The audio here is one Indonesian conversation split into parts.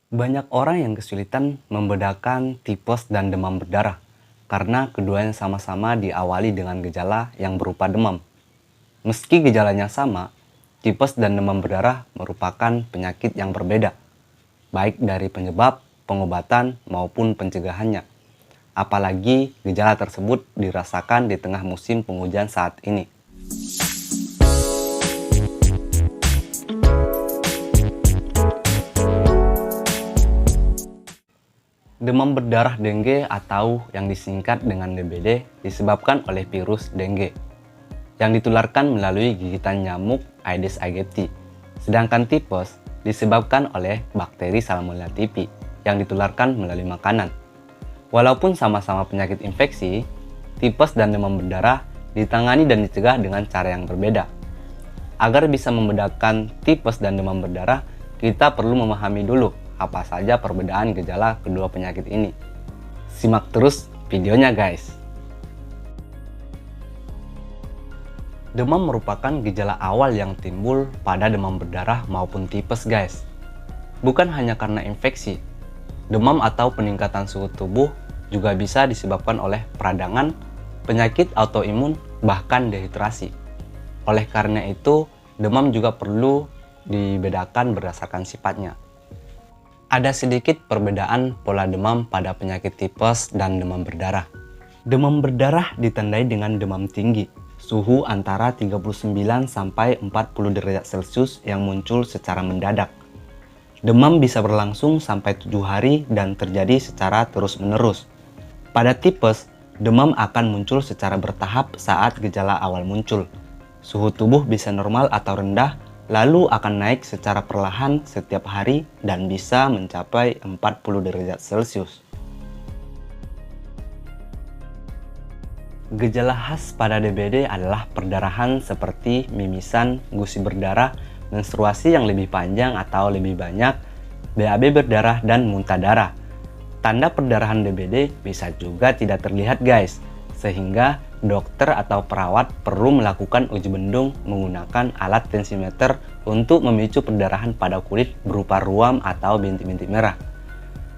Banyak orang yang kesulitan membedakan tipes dan demam berdarah karena keduanya sama-sama diawali dengan gejala yang berupa demam. Meski gejalanya sama, tipes dan demam berdarah merupakan penyakit yang berbeda, baik dari penyebab, pengobatan, maupun pencegahannya. Apalagi gejala tersebut dirasakan di tengah musim penghujan saat ini. Demam berdarah dengue atau yang disingkat dengan DBD disebabkan oleh virus dengue yang ditularkan melalui gigitan nyamuk Aedes aegypti. Sedangkan tipes disebabkan oleh bakteri Salmonella typhi yang ditularkan melalui makanan. Walaupun sama-sama penyakit infeksi, tipes dan demam berdarah ditangani dan dicegah dengan cara yang berbeda. Agar bisa membedakan tipes dan demam berdarah, kita perlu memahami dulu apa saja perbedaan gejala kedua penyakit ini. Simak terus videonya guys. Demam merupakan gejala awal yang timbul pada demam berdarah maupun tipes guys. Bukan hanya karena infeksi, demam atau peningkatan suhu tubuh juga bisa disebabkan oleh peradangan, penyakit autoimun, bahkan dehidrasi. Oleh karena itu, demam juga perlu dibedakan berdasarkan sifatnya. Ada sedikit perbedaan pola demam pada penyakit tipes dan demam berdarah. Demam berdarah ditandai dengan demam tinggi, suhu antara 39 sampai 40 derajat Celcius yang muncul secara mendadak. Demam bisa berlangsung sampai 7 hari dan terjadi secara terus-menerus. Pada tipes, demam akan muncul secara bertahap saat gejala awal muncul. Suhu tubuh bisa normal atau rendah, lalu akan naik secara perlahan setiap hari dan bisa mencapai 40 derajat Celcius. Gejala khas pada DBD adalah perdarahan seperti mimisan, gusi berdarah, menstruasi yang lebih panjang atau lebih banyak, BAB berdarah, dan muntah darah. Tanda perdarahan DBD bisa juga tidak terlihat guys, sehingga dokter atau perawat perlu melakukan uji bendung menggunakan alat tensimeter untuk memicu perdarahan pada kulit berupa ruam atau bintik-bintik merah.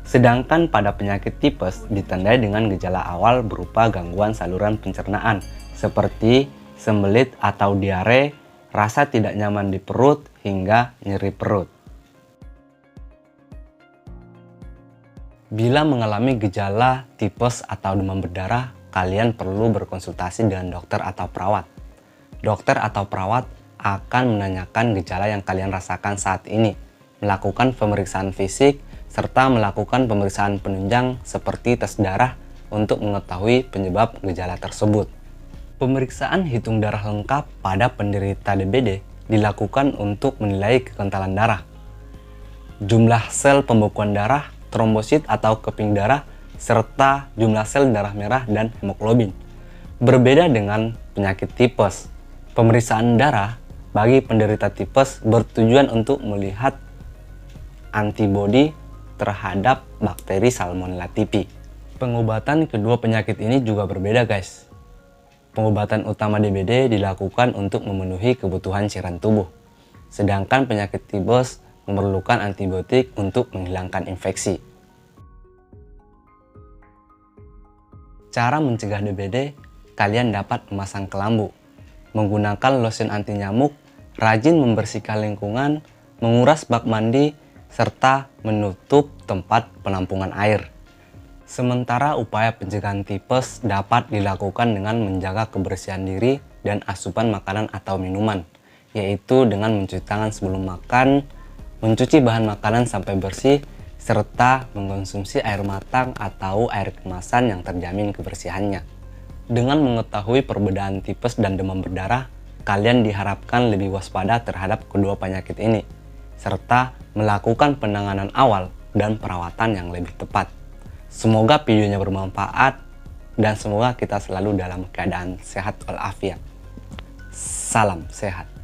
Sedangkan pada penyakit tipes ditandai dengan gejala awal berupa gangguan saluran pencernaan seperti sembelit atau diare, rasa tidak nyaman di perut, hingga nyeri perut. Bila mengalami gejala tipes atau demam berdarah, kalian perlu berkonsultasi dengan dokter atau perawat. Dokter atau perawat akan menanyakan gejala yang kalian rasakan saat ini, melakukan pemeriksaan fisik, serta melakukan pemeriksaan penunjang seperti tes darah untuk mengetahui penyebab gejala tersebut. Pemeriksaan hitung darah lengkap pada penderita DBD dilakukan untuk menilai kekentalan darah, jumlah sel pembekuan darah, trombosit atau keping darah, serta jumlah sel darah merah dan hemoglobin. Berbeda dengan penyakit tipes, pemeriksaan darah bagi penderita tipes bertujuan untuk melihat antibodi terhadap bakteri Salmonella typhi. Pengobatan kedua penyakit ini juga berbeda guys. Pengobatan utama DBD dilakukan untuk memenuhi kebutuhan cairan tubuh, sedangkan penyakit tipes memerlukan antibiotik untuk menghilangkan infeksi. Cara mencegah DBD, kalian dapat memasang kelambu, menggunakan lotion anti nyamuk, rajin membersihkan lingkungan, menguras bak mandi, serta menutup tempat penampungan air. Sementara upaya pencegahan tipes dapat dilakukan dengan menjaga kebersihan diri dan asupan makanan atau minuman, yaitu dengan mencuci tangan sebelum makan, mencuci bahan makanan sampai bersih, serta mengkonsumsi air matang atau air kemasan yang terjamin kebersihannya. Dengan mengetahui perbedaan tipes dan demam berdarah, kalian diharapkan lebih waspada terhadap kedua penyakit ini, serta melakukan penanganan awal dan perawatan yang lebih tepat. Semoga videonya bermanfaat dan semoga kita selalu dalam keadaan sehat walafiat. Salam sehat.